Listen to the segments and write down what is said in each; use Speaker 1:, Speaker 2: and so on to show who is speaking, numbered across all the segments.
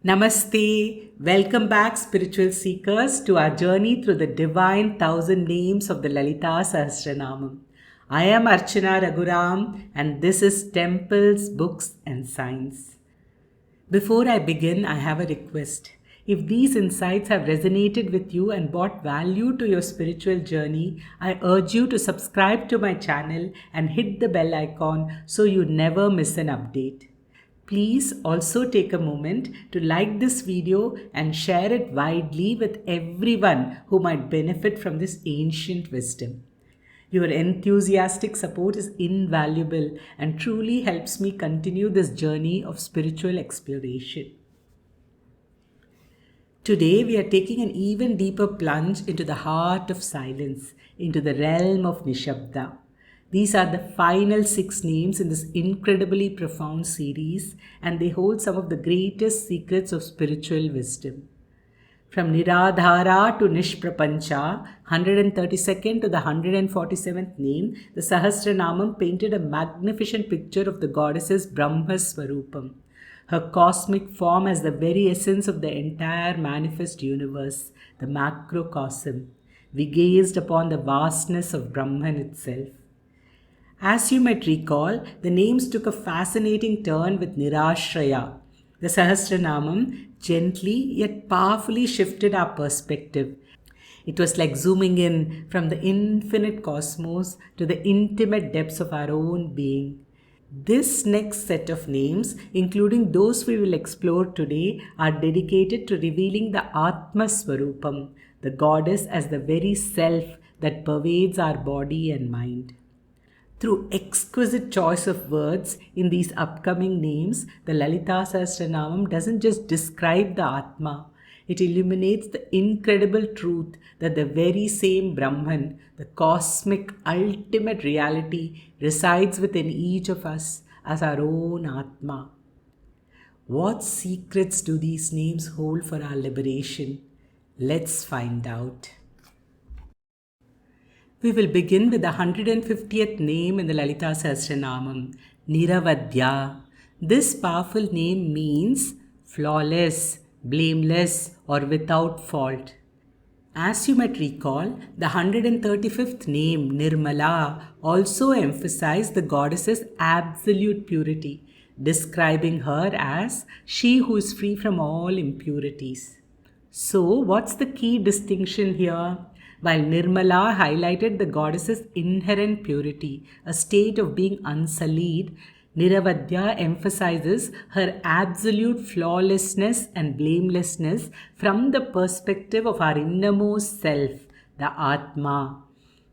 Speaker 1: Namaste. Welcome back, spiritual seekers, to our journey through the divine 1,000 names of the Lalita Sahasranama. I am Archana Raghuram, and this is Temples, Books and Science. Before I begin, I have a request. If these insights have resonated with you and brought value to your spiritual journey, I urge you to subscribe to my channel and hit the bell icon so you never miss an update. Please also take a moment to like this video and share it widely with everyone who might benefit from this ancient wisdom. Your enthusiastic support is invaluable and truly helps me continue this journey of spiritual exploration. Today we are taking an even deeper plunge into the heart of silence, into the realm of Nishabda. These are the final 6 names in this incredibly profound series, and they hold some of the greatest secrets of spiritual wisdom. From Niradhara to Nishprapancha, 132nd to the 147th name, the Sahasranamam painted a magnificent picture of the goddess's Brahma Swarupam, her cosmic form as the very essence of the entire manifest universe, the macrocosm. We gazed upon the vastness of Brahman itself. As you might recall, the names took a fascinating turn with Nireeswara. The Sahasranamam gently yet powerfully shifted our perspective. It was like zooming in from the infinite cosmos to the intimate depths of our own being. This next set of names, including those we will explore today, are dedicated to revealing the Atma Swarupam, the goddess as the very self that pervades our body and mind. Through exquisite choice of words in these upcoming names, the Lalita Sahasranamam doesn't just describe the Atma, it illuminates the incredible truth that the very same Brahman, the cosmic ultimate reality, resides within each of us as our own Atma. What secrets do these names hold for our liberation? Let's find out. We will begin with the 150th name in the Lalita Sahasranamam, Niravadhya. This powerful name means flawless, blameless or without fault. As you might recall, the 135th name, Nirmala, also emphasized the goddess's absolute purity, describing her as she who is free from all impurities. So, what's the key distinction here? While Nirmala highlighted the goddess's inherent purity, a state of being unsullied, Niravadhya emphasizes her absolute flawlessness and blamelessness from the perspective of our innermost self, the Atma.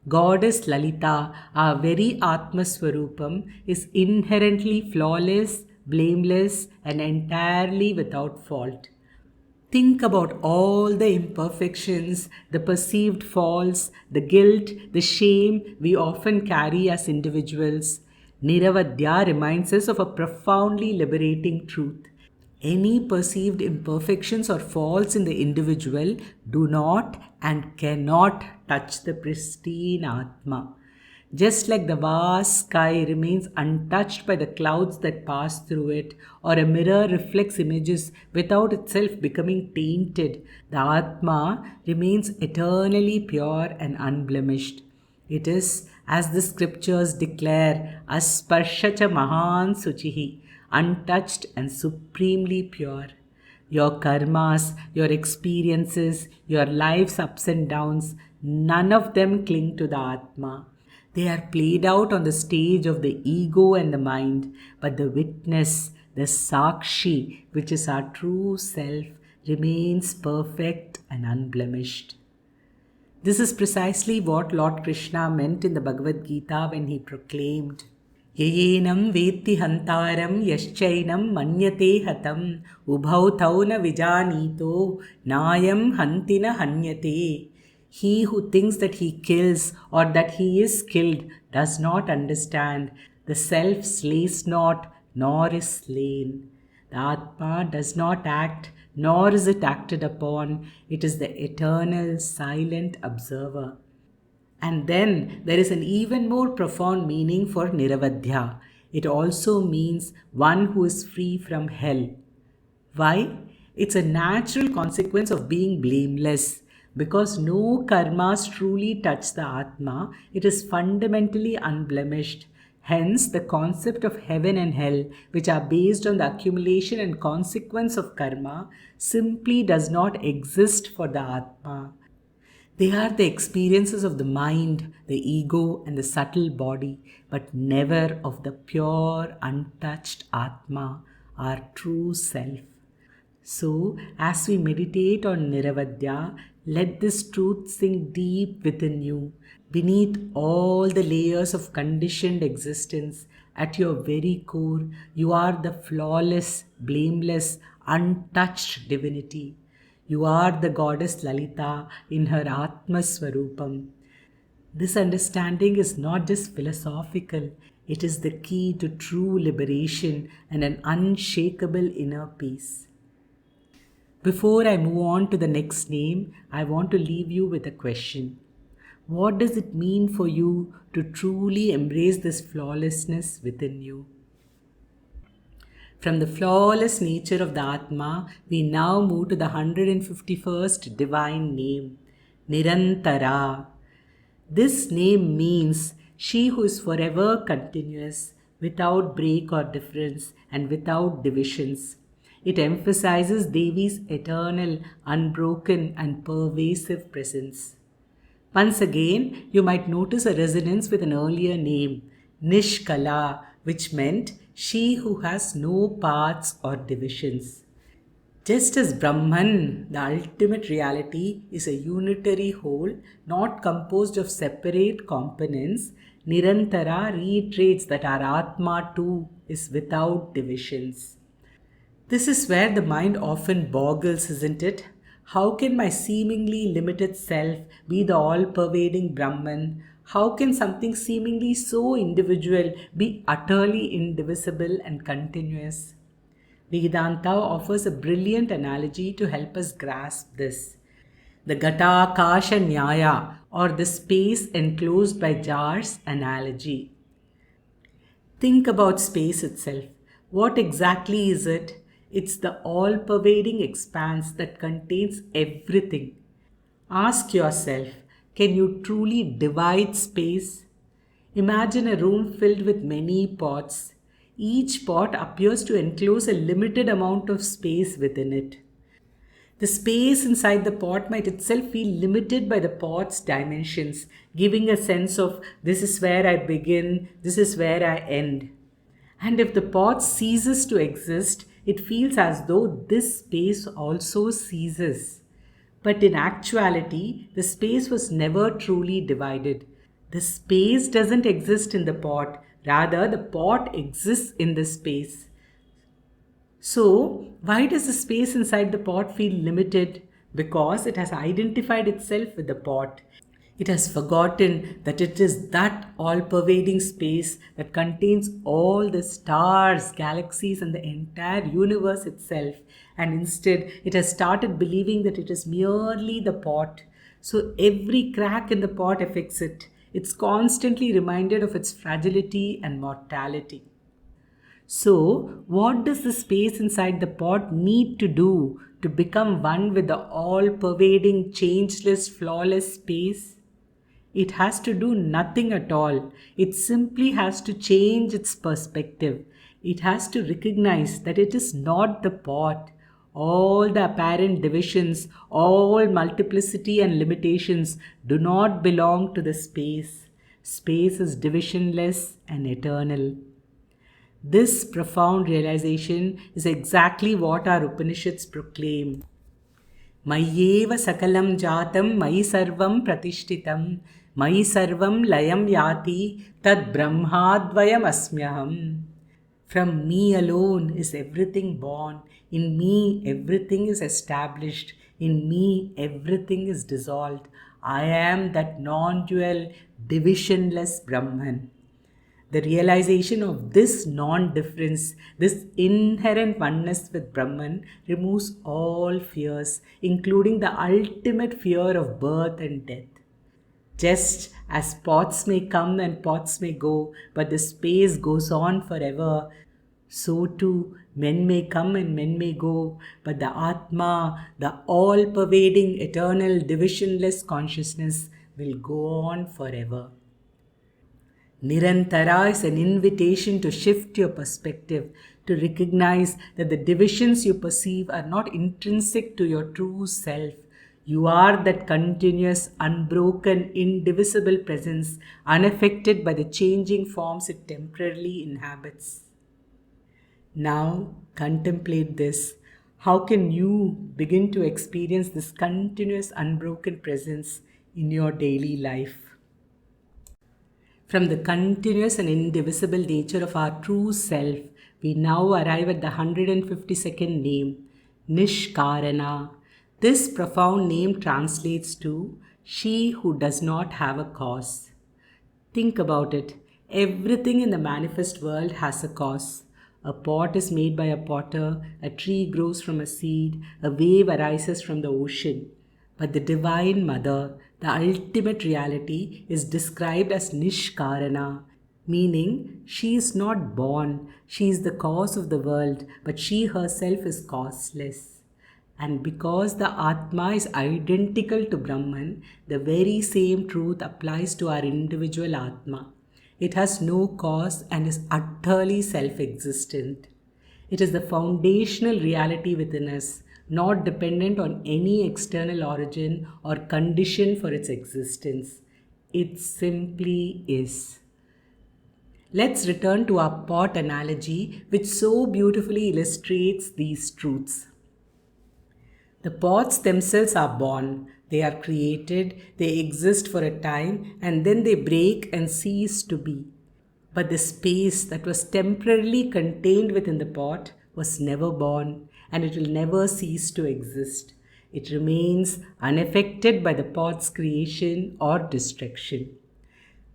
Speaker 1: Goddess Lalita, our very Atma Swarupam, is inherently flawless, blameless, and entirely without fault. Think about all the imperfections, the perceived faults, the guilt, the shame we often carry as individuals. Niravadhya reminds us of a profoundly liberating truth. Any perceived imperfections or faults in the individual do not and cannot touch the pristine Atma. Just like the vast sky remains untouched by the clouds that pass through it, or a mirror reflects images without itself becoming tainted, the Atma remains eternally pure and unblemished. It is, as the scriptures declare, asparshacha mahan suchihi, untouched and supremely pure. Your karmas, your experiences, your life's ups and downs, none of them cling to the Atma. They are played out on the stage of the ego and the mind, but the witness, the sakshi, which is our true self, remains perfect and unblemished. This is precisely what Lord Krishna meant in the Bhagavad Gita when he proclaimed, Yayenam vetti hantaram yaschainam manyate hatam ubhau tauna vijanito nayam hantina hanyate. He who thinks that he kills or that he is killed does not understand. The self slays not, nor is slain. The Atma does not act, nor is it acted upon. It is the eternal, silent observer. And then there is an even more profound meaning for Niravadhya. It also means one who is free from hell. Why? It's a natural consequence of being blameless. Because no karmas truly touch the Atma, it is fundamentally unblemished. Hence, the concept of heaven and hell, which are based on the accumulation and consequence of karma, simply does not exist for the Atma. They are the experiences of the mind, the ego, and the subtle body, but never of the pure, untouched Atma, our true self. So, as we meditate on Niravadhya, let this truth sink deep within you, beneath all the layers of conditioned existence. At your very core, you are the flawless, blameless, untouched divinity. You are the goddess Lalita in her Atma Swarupam. This understanding is not just philosophical, it is the key to true liberation and an unshakable inner peace. Before I move on to the next name, I want to leave you with a question. What does it mean for you to truly embrace this flawlessness within you? From the flawless nature of the Atma, we now move to the 151st divine name, Niranthara. This name means she who is forever continuous, without break or difference, and without divisions. It emphasizes Devi's eternal, unbroken, and pervasive presence. Once again, you might notice a resonance with an earlier name, Nishkala, which meant she who has no parts or divisions. Just as Brahman, the ultimate reality, is a unitary whole, not composed of separate components, Niranthara reiterates that our Atma too is without divisions. This is where the mind often boggles, isn't it? How can my seemingly limited self be the all pervading Brahman? How can something seemingly so individual be utterly indivisible and continuous? Vedanta offers a brilliant analogy to help us grasp this. The Ghatakasha Nyaya, or the space enclosed by jars analogy. Think about space itself. What exactly is it? It's the all pervading expanse that contains everything. Ask yourself, can you truly divide space? Imagine a room filled with many pots. Each pot appears to enclose a limited amount of space within it. The space inside the pot might itself feel limited by the pot's dimensions, giving a sense of this is where I begin, this is where I end. And if the pot ceases to exist, it feels as though this space also ceases. But in actuality, the space was never truly divided. The space doesn't exist in the pot, rather, the pot exists in the space. So, why does the space inside the pot feel limited? Because it has identified itself with the pot. It has forgotten that it is that all pervading space that contains all the stars, galaxies, and the entire universe itself. And instead, it has started believing that it is merely the pot. So, every crack in the pot affects it. It's constantly reminded of its fragility and mortality. So, what does the space inside the pot need to do to become one with the all pervading, changeless, flawless space? It has to do nothing at all. It simply has to change its perspective. It has to recognize that it is not the pot. All the apparent divisions, all multiplicity and limitations do not belong to the space. Space is divisionless and eternal. This profound realization is exactly what our Upanishads proclaim. Mayyeva sakalam jatam mayi sarvam pratishtitam mayi sarvam layam yati tad brahmadvayam asmyaham. From me alone is everything born. In me everything is established. In me everything is dissolved. I am that non-dual, divisionless Brahman. The realization of this non-difference, this inherent oneness with Brahman, removes all fears, including the ultimate fear of birth and death. Just as pots may come and pots may go, but the space goes on forever, so too Men may come and men may go, but the Atma, the all pervading, eternal, divisionless consciousness, will go on forever. Niranthara is an invitation to shift your perspective, to recognize that the divisions you perceive are not intrinsic to your true self. You are that continuous, unbroken, indivisible presence, unaffected by the changing forms it temporarily inhabits. Now, contemplate this. How can you begin to experience this continuous, unbroken presence in your daily life? From the continuous and indivisible nature of our true self, we now arrive at the 152nd name, Nishkarana. This profound name translates to she who does not have a cause. Think about it. Everything in the manifest world has a cause. A pot is made by a potter, a tree grows from a seed, a wave arises from the ocean. But the Divine Mother, the ultimate reality, is described as Nishkarana, meaning she is not born, she is the cause of the world, but she herself is causeless. And because the Atma is identical to Brahman, the very same truth applies to our individual Atma. It has no cause and is utterly self-existent. It is the foundational reality within us, not dependent on any external origin or condition for its existence. It simply is. Let's return to our pot analogy, which so beautifully illustrates these truths. The pots themselves are born, they are created, they exist for a time, and then they break and cease to be. But the space that was temporarily contained within the pot was never born, and it will never cease to exist. It remains unaffected by the pot's creation or destruction.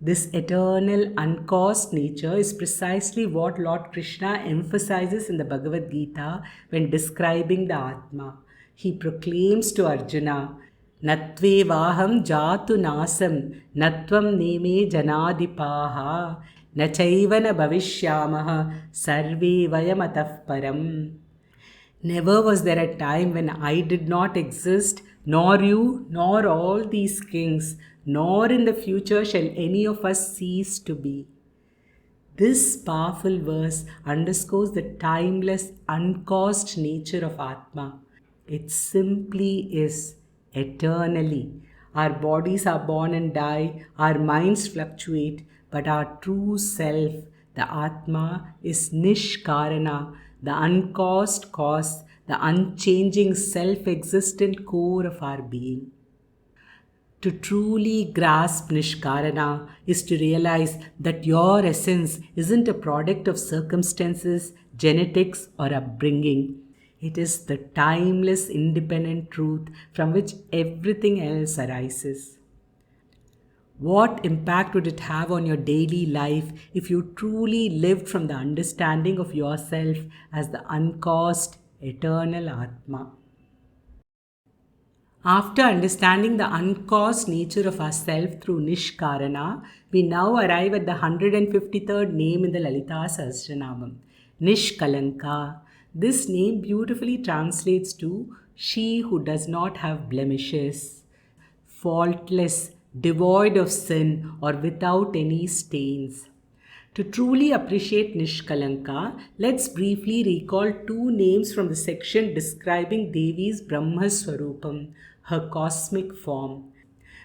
Speaker 1: This eternal, uncaused nature is precisely what Lord Krishna emphasizes in the Bhagavad Gita when describing the Atma. He proclaims to Arjuna, Natve vaham jatu nasam, natvam neme janadipaha, nachaivana bhavishyamaha, sarve vayam param. Never was there a time when I did not exist, nor you, nor all these kings, nor in the future shall any of us cease to be. This powerful verse underscores the timeless, uncaused nature of Atma. It simply is eternally. Our bodies are born and die, our minds fluctuate, but our true self, the Atma, is Nishkarana, the uncaused cause, the unchanging self-existent core of our being. To truly grasp Nishkarana is to realize that your essence isn't a product of circumstances, genetics, or upbringing. It is the timeless, independent truth from which everything else arises. What impact would it have on your daily life if you truly lived from the understanding of yourself as the uncaused, eternal Atma? After understanding the uncaused nature of ourself through Nishkarana, we now arrive at the 153rd name in the Lalita Sahasranama, Nishkalanka. This name beautifully translates to she who does not have blemishes, faultless, devoid of sin, or without any stains. To truly appreciate Nishkalanka, let's briefly recall two names from the section describing Devi's Brahma Swarupam, her cosmic form.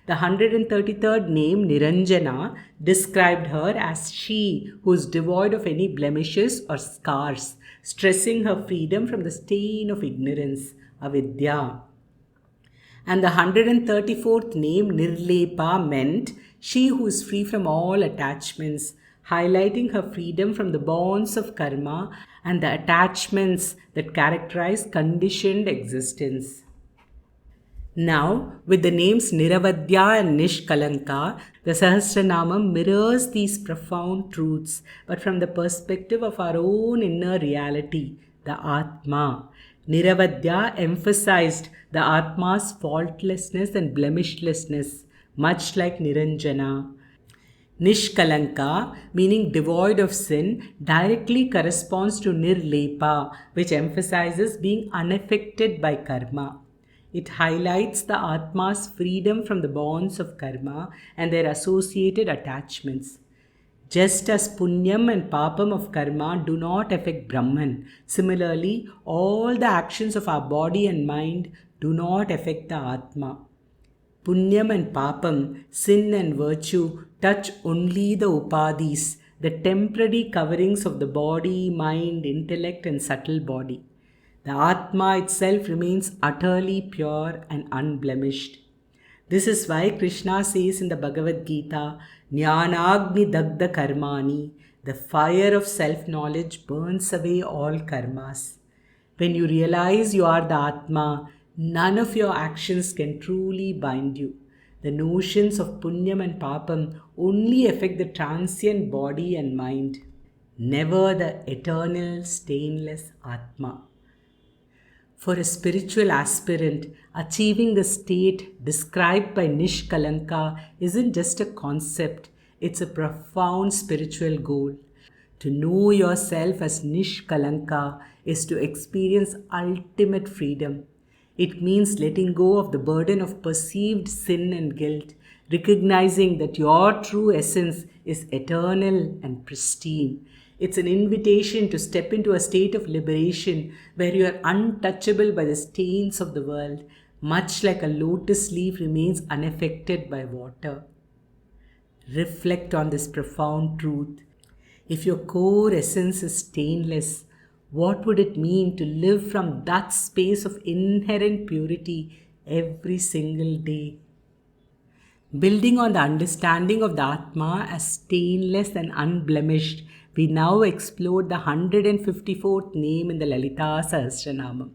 Speaker 1: The 133rd name, Niranjana, described her as she who is devoid of any blemishes or scars, stressing her freedom from the stain of ignorance, avidya. And the 134th name, Nirlepa, meant she who is free from all attachments, highlighting her freedom from the bonds of karma and the attachments that characterize conditioned existence. Now, with the names Niravadhya and Nishkalanka, the Sahasranama mirrors these profound truths, but from the perspective of our own inner reality, the Atma. Niravadhya emphasized the Atma's faultlessness and blemishlessness, much like Niranjana. Nishkalanka, meaning devoid of sin, directly corresponds to Nirlepa, which emphasizes being unaffected by karma. It highlights the Atma's freedom from the bonds of karma and their associated attachments. Just as punyam and papam of karma do not affect Brahman, similarly, all the actions of our body and mind do not affect the Atma. Punyam and papam, sin and virtue, touch only the upadhis, the temporary coverings of the body, mind, intellect, and subtle body. The Atma itself remains utterly pure and unblemished. This is why Krishna says in the Bhagavad Gita, Jnanagni Dagda Karmani, the fire of self-knowledge burns away all karmas. When you realize you are the Atma, none of your actions can truly bind you. The notions of punyam and papam only affect the transient body and mind, never the eternal, stainless Atma. For a spiritual aspirant, achieving the state described by Nishkalanka isn't just a concept, it's a profound spiritual goal. To know yourself as Nishkalanka is to experience ultimate freedom. It means letting go of the burden of perceived sin and guilt, recognizing that your true essence is eternal and pristine. It's an invitation to step into a state of liberation where you are untouchable by the stains of the world, much like a lotus leaf remains unaffected by water. Reflect on this profound truth. If your core essence is stainless, what would it mean to live from that space of inherent purity every single day? Building on the understanding of the Atma as stainless and unblemished, we now explore the 154th name in the Lalita Sahasranama,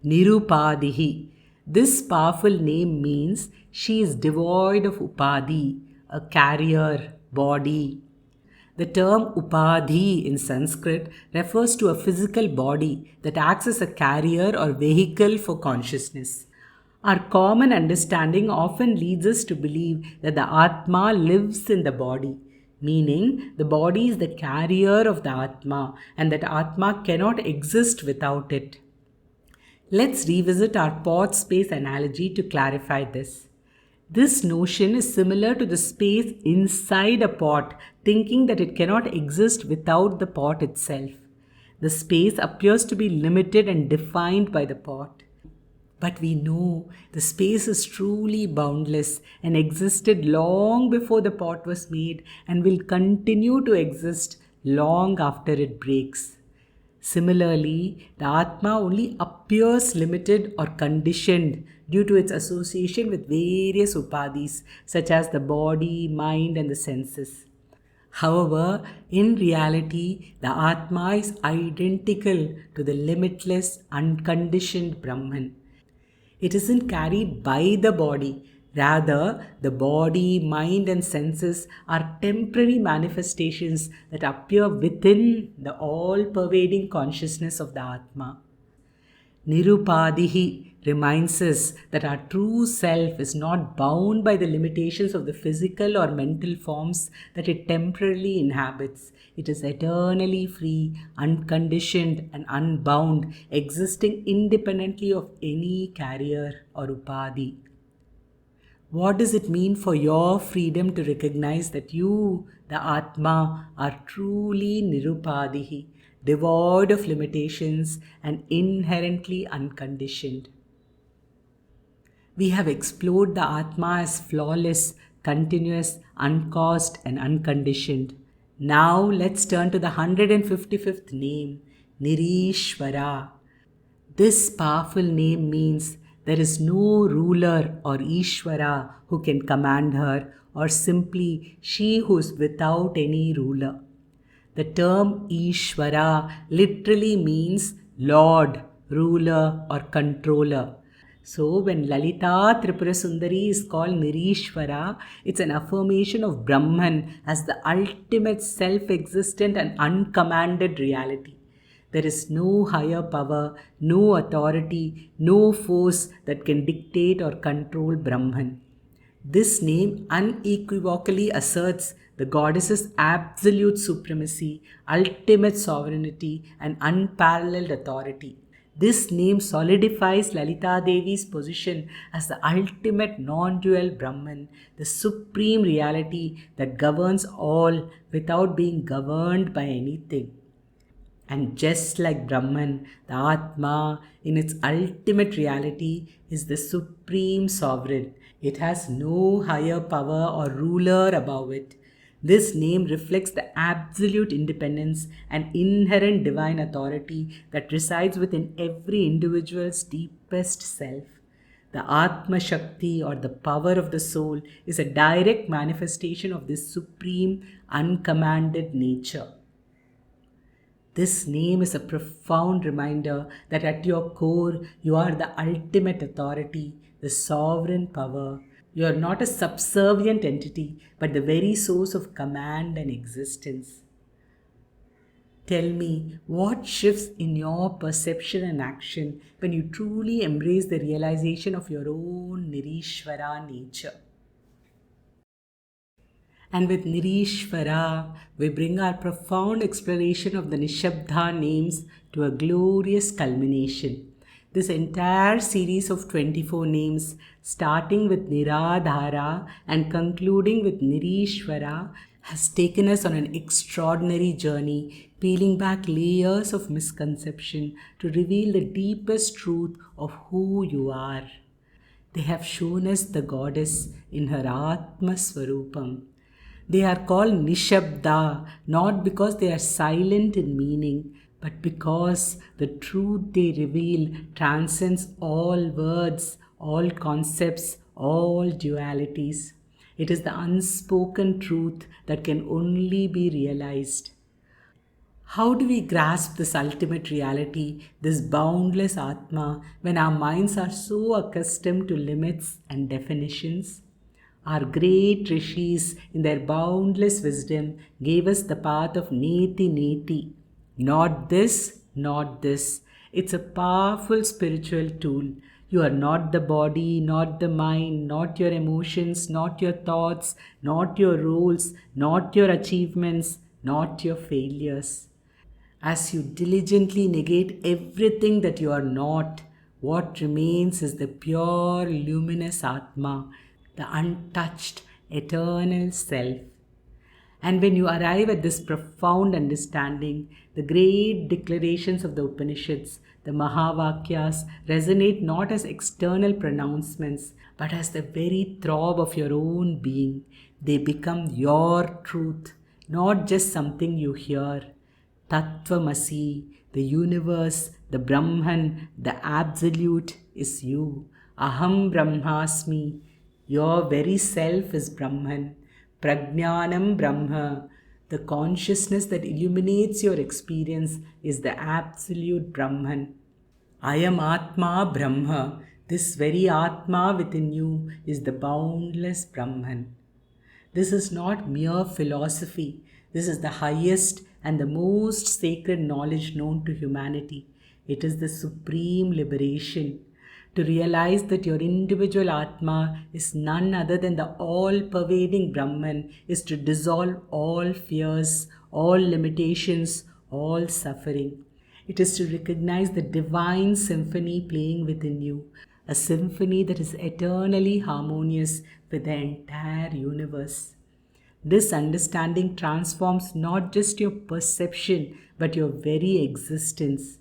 Speaker 1: Nirupadhih. This powerful name means she is devoid of upadhi, a carrier, body. The term Upadhi in Sanskrit refers to a physical body that acts as a carrier or vehicle for consciousness. Our common understanding often leads us to believe that the Atma lives in the body, meaning the body is the carrier of the Atma and that Atma cannot exist without it. Let's revisit our pot space analogy to clarify this. This notion is similar to the space inside a pot, thinking that it cannot exist without the pot itself. The space appears to be limited and defined by the pot. But we know the space is truly boundless and existed long before the pot was made and will continue to exist long after it breaks. Similarly, the Atma only appears limited or conditioned due to its association with various upadhis such as the body, mind and the senses. However, in reality, the Atma is identical to the limitless, unconditioned Brahman. It isn't carried by the body. Rather, the body, mind and senses are temporary manifestations that appear within the all-pervading consciousness of the Atma. Nirupadhih reminds us that our true self is not bound by the limitations of the physical or mental forms that it temporarily inhabits. It is eternally free, unconditioned and unbound, existing independently of any carrier or upadhi. What does it mean for your freedom to recognize that you, the Atma, are truly Nirupadhih, devoid of limitations and inherently unconditioned? We have explored the Atma as flawless, continuous, uncaused and unconditioned. Now let's turn to the 155th name, Nireeswara. This powerful name means there is no ruler or Ishvara who can command her, or simply she who is without any ruler. The term Ishvara literally means Lord, ruler or controller. So when Lalita Tripura Sundari is called Nireeswara, it's an affirmation of Brahman as the ultimate self-existent and uncommanded reality. There is no higher power, no authority, no force that can dictate or control Brahman. This name unequivocally asserts the goddess's absolute supremacy, ultimate sovereignty, and unparalleled authority. This name solidifies Lalita Devi's position as the ultimate non dual Brahman, the supreme reality that governs all without being governed by anything. And just like Brahman, the Atma, in its ultimate reality, is the supreme sovereign. It has no higher power or ruler above it. This name reflects the absolute independence and inherent divine authority that resides within every individual's deepest self. The Atma Shakti, or the power of the soul, is a direct manifestation of this supreme, uncommanded nature. This name is a profound reminder that at your core, you are the ultimate authority, the sovereign power. You are not a subservient entity, but the very source of command and existence. Tell me, what shifts in your perception and action when you truly embrace the realization of your own Nireeswara nature? And with Nireeswara, we bring our profound exploration of the Nishabda names to a glorious culmination. This entire series of 24 names, starting with Niradhara and concluding with Nireeswara, has taken us on an extraordinary journey, peeling back layers of misconception to reveal the deepest truth of who you are. They have shown us the goddess in her Atma Swarupam. They are called Nishabda not because they are silent in meaning, but because the truth they reveal transcends all words, all concepts, all dualities. It is the unspoken truth that can only be realized. How do we grasp this ultimate reality, this boundless Atma, when our minds are so accustomed to limits and definitions? Our great rishis, in their boundless wisdom, gave us the path of Neti Neti. Not this, not this. It's a powerful spiritual tool. You are not the body, not the mind, not your emotions, not your thoughts, not your roles, not your achievements, not your failures. As you diligently negate everything that you are not, what remains is the pure, luminous Atma, the untouched, eternal self. And when you arrive at this profound understanding, the great declarations of the Upanishads, the Mahavakyas, resonate not as external pronouncements, but as the very throb of your own being. They become your truth, not just something you hear. Tattvamasi, the universe, the Brahman, the absolute is you. Aham Brahmasmi, your very self is Brahman. Prajnanam Brahma, the consciousness that illuminates your experience, is the absolute Brahman. I am Atma Brahma. This very Atma within you is the boundless Brahman. This is not mere philosophy. This is the highest and the most sacred knowledge known to humanity. It is the supreme liberation. To realize that your individual Atma is none other than the all-pervading Brahman is to dissolve all fears, all limitations, all suffering. It is to recognize the divine symphony playing within you, a symphony that is eternally harmonious with the entire universe. This understanding transforms not just your perception but your very existence.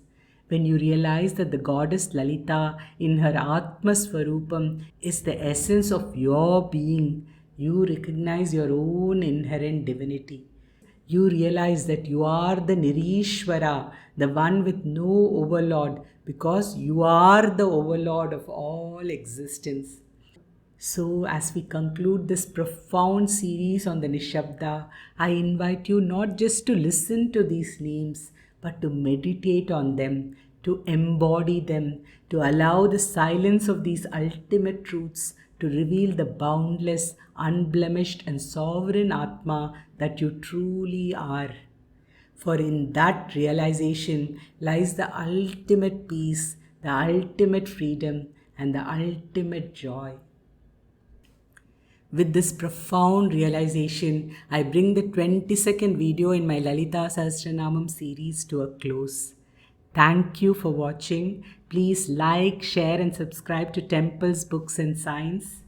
Speaker 1: When you realize that the goddess Lalita in her Atma Swarupam is the essence of your being, you recognize your own inherent divinity. You realize that you are the Nireeswara, the one with no overlord, because you are the overlord of all existence. So, as we conclude this profound series on the Nishabda, I invite you not just to listen to these names, but to meditate on them, to embody them, to allow the silence of these ultimate truths to reveal the boundless, unblemished, and sovereign Atma that you truly are. For in that realization lies the ultimate peace, the ultimate freedom, and the ultimate joy. With this profound realization, I bring the 20-second video in my Lalita Sahasranamam series to a close. Thank you for watching. Please like, share and subscribe to Temples, Books and Science.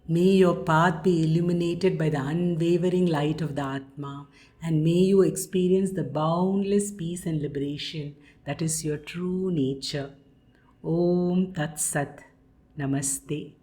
Speaker 1: May your path be illuminated by the unwavering light of the Atma, and may you experience the boundless peace and liberation that is your true nature. Om Tat Sat. Namaste.